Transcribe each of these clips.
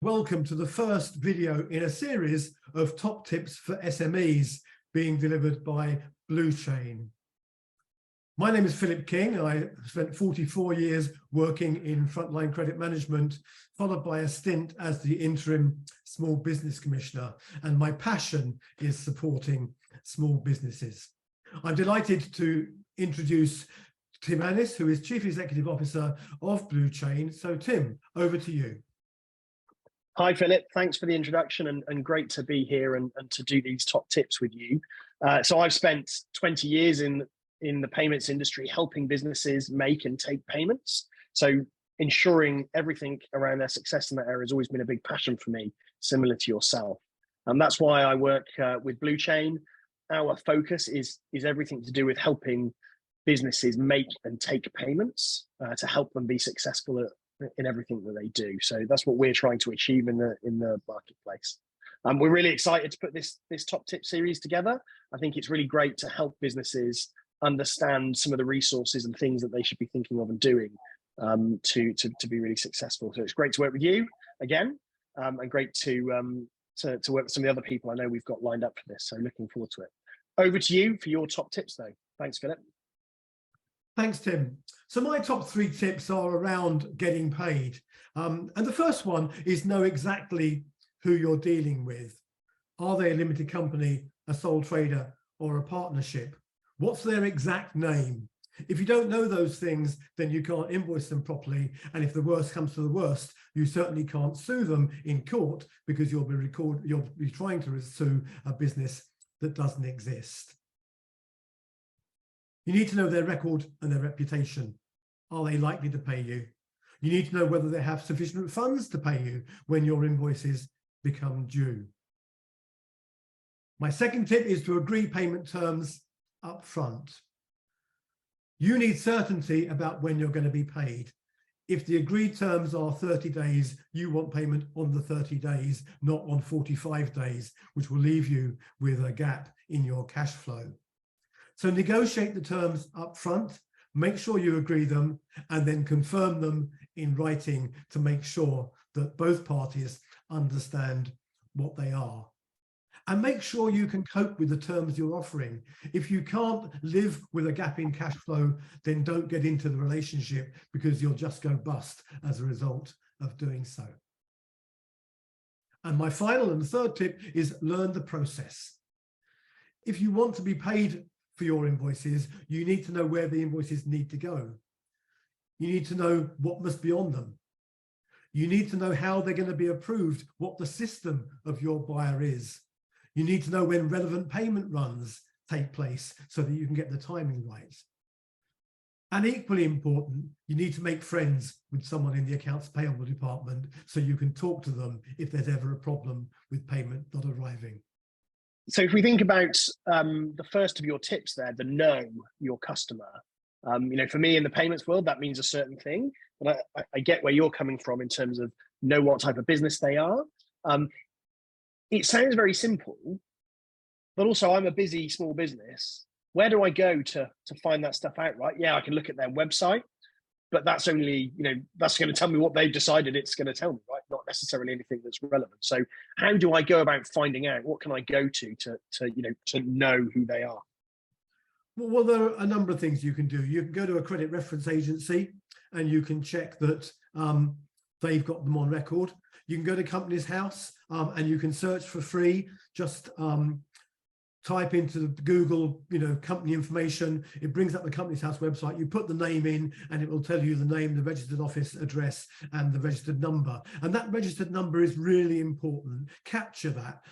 Welcome to the first video in a series of top tips for SMEs being delivered by Bluechain. My name is Philip King. I spent 44 years working in frontline credit management, followed by a stint as the interim Small Business Commissioner, and my passion is supporting small businesses. I'm delighted to introduce Tim Annis, who is Chief Executive Officer of Bluechain. So Tim, over to you. Hi, Philip. Thanks for the introduction and great to be here and to do these top tips with you. So I've spent 20 years in the payments industry helping businesses make and take payments. So ensuring everything around their success in that area has always been a big passion for me, similar to yourself. And that's why I work with Bluechain. Our focus is everything to do with helping businesses make and take payments to help them be successful in everything that they do. So that's what we're trying to achieve in the marketplace. We're really excited to put this top tip series together. I think it's really great to help businesses understand some of the resources and things that they should be thinking of and doing to be really successful. So it's great to work with you again, and great to work with some of the other people I know we've got lined up for this. So looking forward to it. Over to you for your top tips though. Thanks, Philip. Thanks, Tim. So my top 3 tips are around getting paid. And the first one is know exactly who you're dealing with. Are they a limited company, a sole trader, or a partnership? What's their exact name? If you don't know those things, then you can't invoice them properly. And if the worst comes to the worst, you certainly can't sue them in court because you'll be trying to sue a business that doesn't exist. You need to know their record and their reputation. Are they likely to pay you? You need to know whether they have sufficient funds to pay you when your invoices become due. My second tip is to agree payment terms up front. You need certainty about when you're going to be paid. If the agreed terms are 30 days, you want payment on the 30 days, not on 45 days, which will leave you with a gap in your cash flow. So negotiate the terms up front, make sure you agree them, and then confirm them in writing to make sure that both parties understand what they are. And make sure you can cope with the terms you're offering. If you can't live with a gap in cash flow, then don't get into the relationship because you'll just go bust as a result of doing so. And my final and third tip is learn the process. If you want to be paid for your invoices, you need to know where the invoices need to go. You need to know what must be on them. You need to know how they're going to be approved, what the system of your buyer is. You need to know when relevant payment runs take place so that you can get the timing right. And equally important, you need to make friends with someone in the accounts payable department so you can talk to them if there's ever a problem with payment not arriving. So if we think about the first of your tips there, the know your customer, for me in the payments world, that means a certain thing, but I get where you're coming from in terms of know what type of business they are. It sounds very simple, but also I'm a busy small business. Where do I go to find that stuff out, right? Yeah, I can look at their website, but that's only, that's going to tell me what they've decided it's going to tell me, right? Not necessarily anything that's relevant. So how do I go about finding out? What can I go to know who they are? Well, there are a number of things you can do. You can go to a credit reference agency and you can check that they've got them on record. You can go to Companies House and you can search for free. Just type into Google, company information. It brings up the Companies House website. You put the name in and it will tell you the name, the registered office address and the registered number. And that registered number is really important. Capture that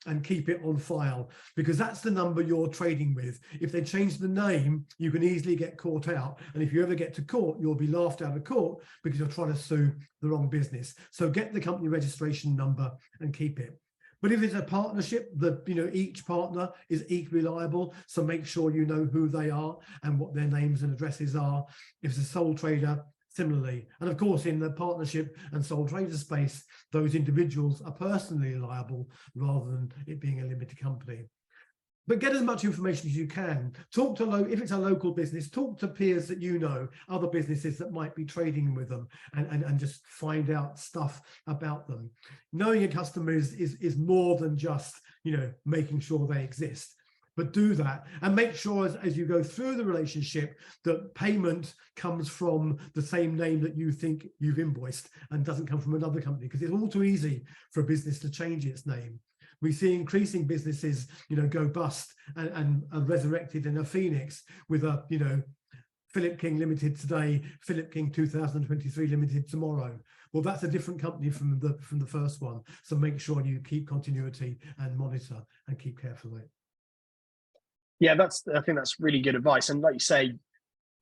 and keep it on file because that's the number you're trading with. If they change the name, you can easily get caught out. And if you ever get to court, you'll be laughed out of court because you're trying to sue the wrong business. So get the company registration number and keep it. But if it's a partnership, each partner is equally liable. So make sure you know who they are and what their names and addresses are. If it's a sole trader, similarly. And of course, in the partnership and sole trader space, those individuals are personally liable rather than it being a limited company. But get as much information as you can. Talk to, if it's a local business, talk to peers that you know, other businesses that might be trading with them, and just find out stuff about them. Knowing your customers is more than just, making sure they exist. But do that, and make sure as you go through the relationship that payment comes from the same name that you think you've invoiced and doesn't come from another company, because it's all too easy for a business to change its name. We see increasing businesses, go bust and are resurrected in a phoenix with a, Philip King Limited today, Philip King 2023 Limited tomorrow. Well, that's a different company from the first one. So make sure you keep continuity and monitor and keep careful of it. Yeah, I think that's really good advice. And like you say,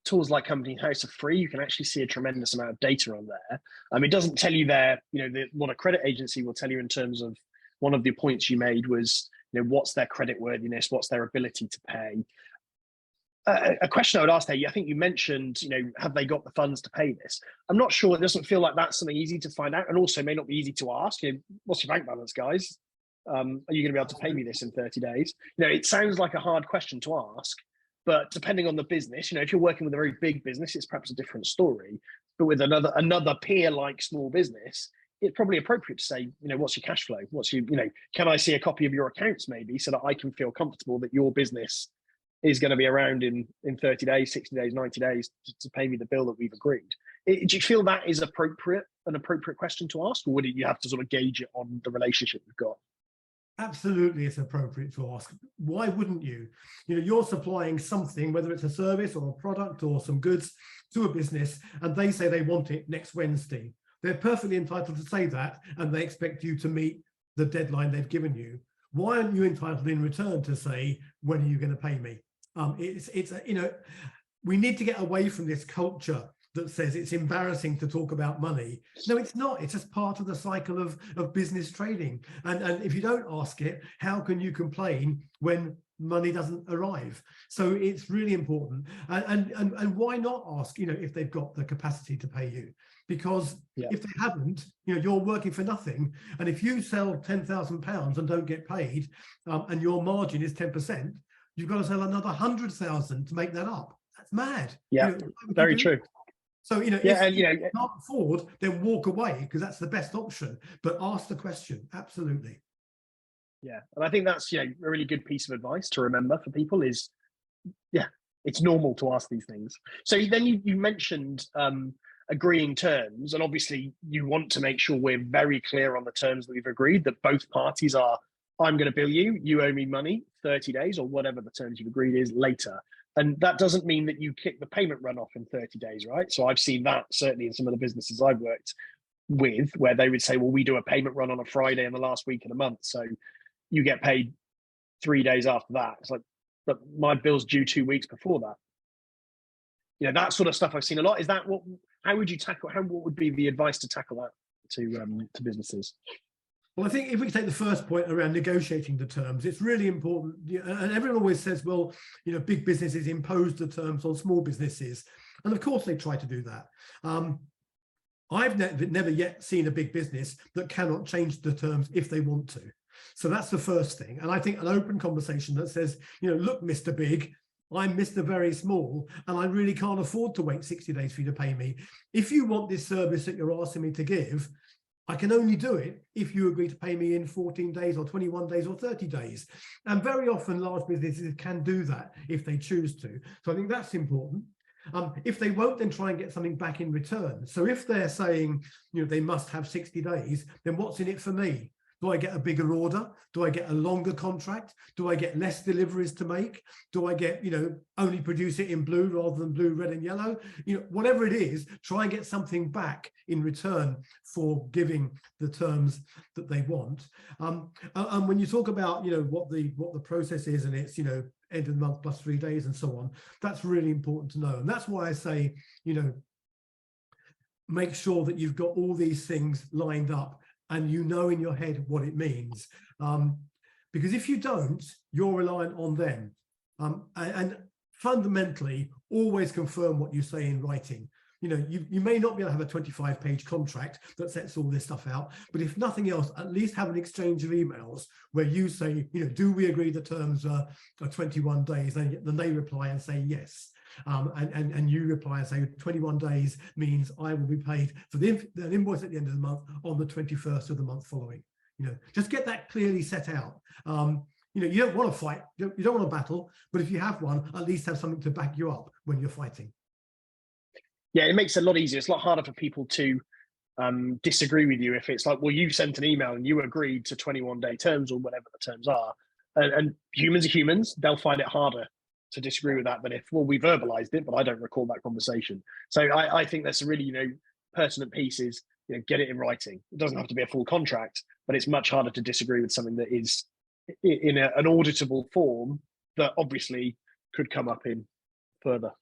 tools like Company House are free. You can actually see a tremendous amount of data on there. It doesn't tell you there, what a credit agency will tell you in terms of, one of the points you made was, what's their credit worthiness, what's their ability to pay. A question I would ask there, I think you mentioned, have they got the funds to pay this? I'm not sure. It doesn't feel like that's something easy to find out, and also may not be easy to ask. What's your bank balance, guys? Are you going to be able to pay me this in 30 days? It sounds like a hard question to ask, but depending on the business, if you're working with a very big business, it's perhaps a different story. But with another peer-like small business, it's probably appropriate to say, what's your cash flow? What's your, can I see a copy of your accounts maybe, so that I can feel comfortable that your business is going to be around in 30 days, 60 days, 90 days to pay me the bill that we've agreed. Do you feel that is an appropriate question to ask, or would you have to sort of gauge it on the relationship you've got? Absolutely, it's appropriate to ask. Why wouldn't you? You're supplying something, whether it's a service or a product or some goods, to a business, and they say they want it next Wednesday. They're perfectly entitled to say that, and they expect you to meet the deadline they've given you. Why aren't you entitled in return to say, when are you going to pay me? We need to get away from this culture that says it's embarrassing to talk about money. No, it's not. It's just part of the cycle of business trading. And if you don't ask it, how can you complain when money doesn't arrive? So it's really important. And why not ask, if they've got the capacity to pay you? Because if they haven't, you're working for nothing. And if you sell £10,000 and don't get paid, and your margin is 10%, you've got to sell another 100,000 to make that up. That's mad. Yeah, very true. So, if you can't afford, then walk away, because that's the best option. But ask the question. Absolutely. Yeah. And I think that's, a really good piece of advice to remember for people is, it's normal to ask these things. So then you mentioned agreeing terms, and obviously you want to make sure we're very clear on the terms that we've agreed, that both parties are, I'm going to bill you, you owe me money 30 days or whatever the terms you've agreed is later. And that doesn't mean that you kick the payment run off in 30 days, right? So I've seen that certainly in some of the businesses I've worked with, where they would say, well, we do a payment run on a Friday in the last week of the month, so you get paid 3 days after that. It's like, but my bill's due 2 weeks before that. That sort of stuff I've seen a lot. Is that how would you tackle, what would be the advice to tackle that to businesses? Well, I think if we take the first point around negotiating the terms, it's really important. And everyone always says, well, big businesses impose the terms on small businesses. And of course they try to do that. I've never yet seen a big business that cannot change the terms if they want to. So that's the first thing. And I think an open conversation that says, look, Mr. Big, I'm Mr. Very Small, and I really can't afford to wait 60 days for you to pay me. If you want this service that you're asking me to give, I can only do it if you agree to pay me in 14 days or 21 days or 30 days. And very often large businesses can do that if they choose to. So I think that's important. If they won't, then try and get something back in return. So if they're saying, they must have 60 days, then what's in it for me? Do I get a bigger order? Do I get a longer contract? Do I get less deliveries to make? Do I get, only produce it in blue rather than blue, red and yellow? Whatever it is, try and get something back in return for giving the terms that they want. And when you talk about, what the process is, and it's, end of the month plus 3 days and so on, that's really important to know. And that's why I say, make sure that you've got all these things lined up and in your head what it means. Because if you don't, you're reliant on them. And fundamentally, always confirm what you say in writing. you may not be able to have a 25-page contract that sets all this stuff out, but if nothing else, at least have an exchange of emails where you say, do we agree the terms are 21 days? Then they reply and say yes. And you reply and say 21 days means I will be paid for an invoice at the end of the month on the 21st of the month following. Just get that clearly set out. You don't want to fight, you don't want to battle, but if you have one, at least have something to back you up when you're fighting. Yeah, it makes it a lot easier. It's a lot harder for people to disagree with you if it's like, well, you sent an email and you agreed to 21-day terms or whatever the terms are. And humans are humans, they'll find it harder to disagree with that than if, well, we verbalized it, but I don't recall that conversation. So I think that's a really, pertinent piece is, get it in writing. It doesn't have to be a full contract, but it's much harder to disagree with something that is in an auditable form that obviously could come up in further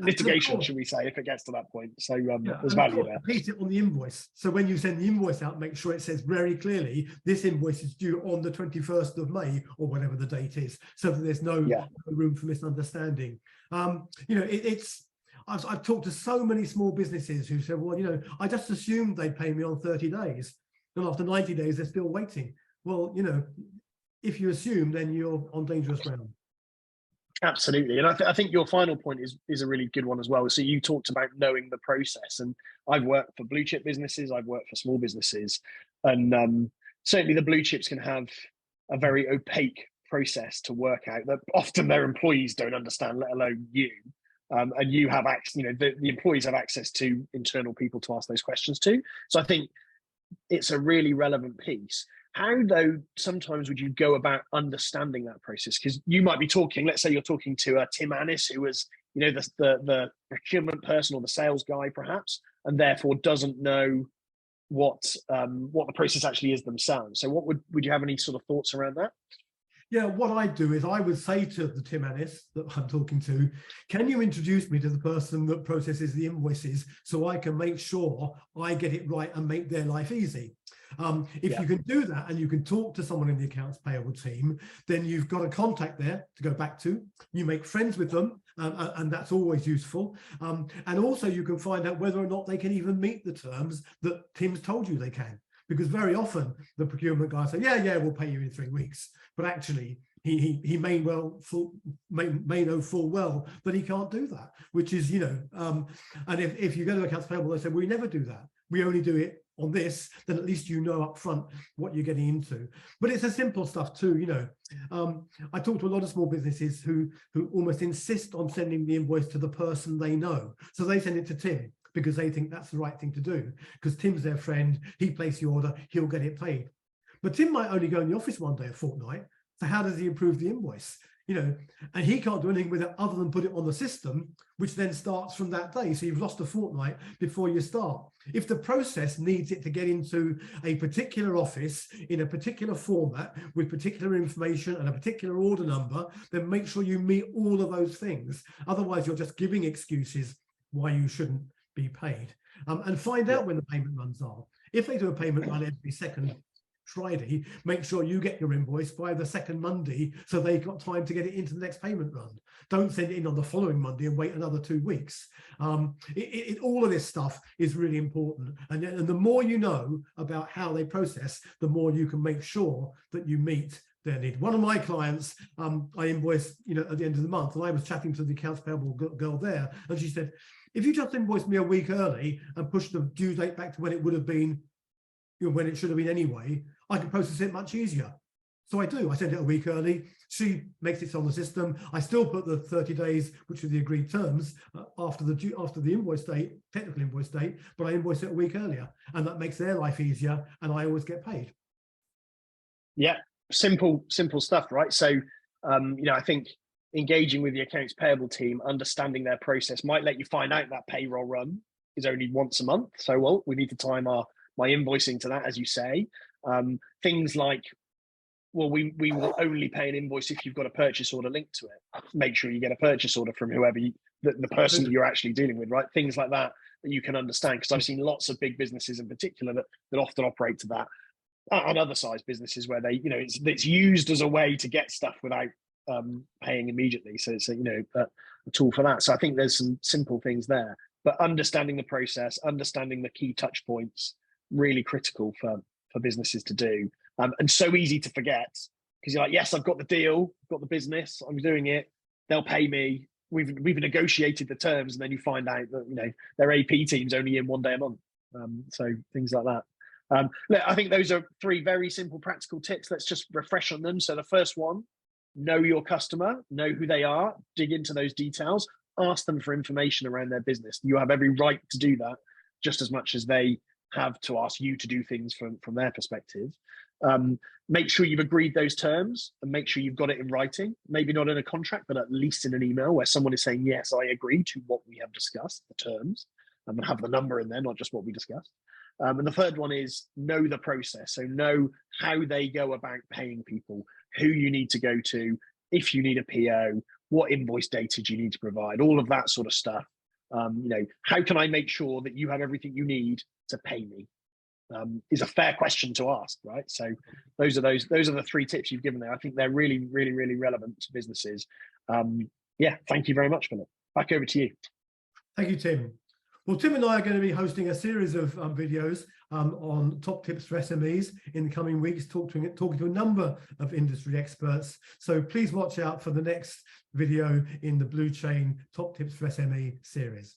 litigation, should we say, if it gets to that point. So there's value there. Repeat it on the invoice. So when you send the invoice out, make sure it says very clearly, this invoice is due on the 21st of May or whatever the date is, so that there's no room for misunderstanding. I've talked to so many small businesses who said, well, I just assumed they'd pay me on 30 days. And after 90 days, they're still waiting. Well, if you assume, then you're on dangerous ground. Absolutely. And I think your final point is a really good one as well. So you talked about knowing the process, and I've worked for blue chip businesses, I've worked for small businesses, and certainly the blue chips can have a very opaque process to work out that often their employees don't understand, let alone you. And you have access, the employees have access to internal people to ask those questions to. So I think it's a really relevant piece. How, though, sometimes would you go about understanding that process? Because you might be talking, let's say you're talking to Tim Annis, who was, the procurement person or the sales guy, perhaps, and therefore doesn't know what the process actually is themselves. So what would you have any sort of thoughts around that? Yeah, what I do is I would say to the Tim Annis that I'm talking to, can you introduce me to the person that processes the invoices so I can make sure I get it right and make their life easy? If you can do that and you can talk to someone in the accounts payable team, then you've got a contact there to go back to. You make friends with them, and that's always useful. And also you can find out whether or not they can even meet the terms that Tim's told you they can. Because very often the procurement guy say, yeah, we'll pay you in 3 weeks. But actually, he may know full well that he can't do that, which is, and if you go to accounts payable, they say, we never do that. We only do it on this, then at least you know up front what you're getting into. But it's a simple stuff too, I talk to a lot of small businesses who almost insist on sending the invoice to the person they know. So they send it to Tim because they think that's the right thing to do, because Tim's their friend, he placed the order, he'll get it paid. But Tim might only go in the office one day a fortnight. So how does he approve the invoice? And he can't do anything with it other than put it on the system, which then starts from that day. So you've lost a fortnight before you start. If the process needs it to get into a particular office in a particular format with particular information and a particular order number, then make sure you meet all of those things. Otherwise, you're just giving excuses why you shouldn't be paid. And find out when the payment runs are. If they do a payment run every second Friday, make sure you get your invoice by the second Monday so they've got time to get it into the next payment run. Don't send it in on the following Monday and wait another 2 weeks. All of this stuff is really important. And the more you know about how they process, the more you can make sure that you meet their need. One of my clients, I invoiced at the end of the month, and I was chatting to the accounts payable girl there, and she said, if you just invoice me a week early and push the due date back to when it would have been, when it should have been anyway, I can process it much easier. So I do. I send it a week early. She makes it on the system. I still put the 30 days, which are the agreed terms, after the invoice date, technical invoice date, but I invoice it a week earlier, and that makes their life easier, and I always get paid. Yeah, simple stuff, right? So, I think engaging with the accounts payable team, understanding their process might let you find out that payroll run is only once a month. So, well, we need to time my invoicing to that, as you say. Things like, well, we will only pay an invoice if you've got a purchase order linked to it. Make sure you get a purchase order from whoever the person that you're actually dealing with, right? Things like that you can understand, because I've seen lots of big businesses in particular that often operate to that, and other size businesses where they, it's used as a way to get stuff without paying immediately. So it's a tool for that. So I think there's some simple things there. but understanding the process, understanding the key touch points, really critical for businesses to do. And so easy to forget, because you're like, yes, I've got the deal, I've got the business, I'm doing it, they'll pay me, we've negotiated the terms, and then you find out that their AP team's only in 1 day a month. So things like that. Look, I think those are 3 very simple practical tips. Let's just refresh on them. So the first one, know your customer, know who they are, dig into those details, ask them for information around their business. You have every right to do that, just as much as they have to ask you to do things from their perspective. Make sure you've agreed those terms, and make sure you've got it in writing, maybe not in a contract, but at least in an email where someone is saying, yes, I agree to what we have discussed, the terms, and have the number in there, not just what we discussed. And the third one is know the process. So know how they go about paying people, who you need to go to, if you need a PO, what invoice data do you need to provide, all of that sort of stuff. How can I make sure that you have everything you need to pay me? Is a fair question to ask, right? So those are the 3 tips you've given there. I think they're really, really, really relevant to businesses. Yeah, thank you very much, Philip. Back over to you. Thank you, Tim. Well, Tim and I are going to be hosting a series of videos on top tips for SMEs in the coming weeks, talking to a number of industry experts. So please watch out for the next video in the Bluechain Top Tips for SME series.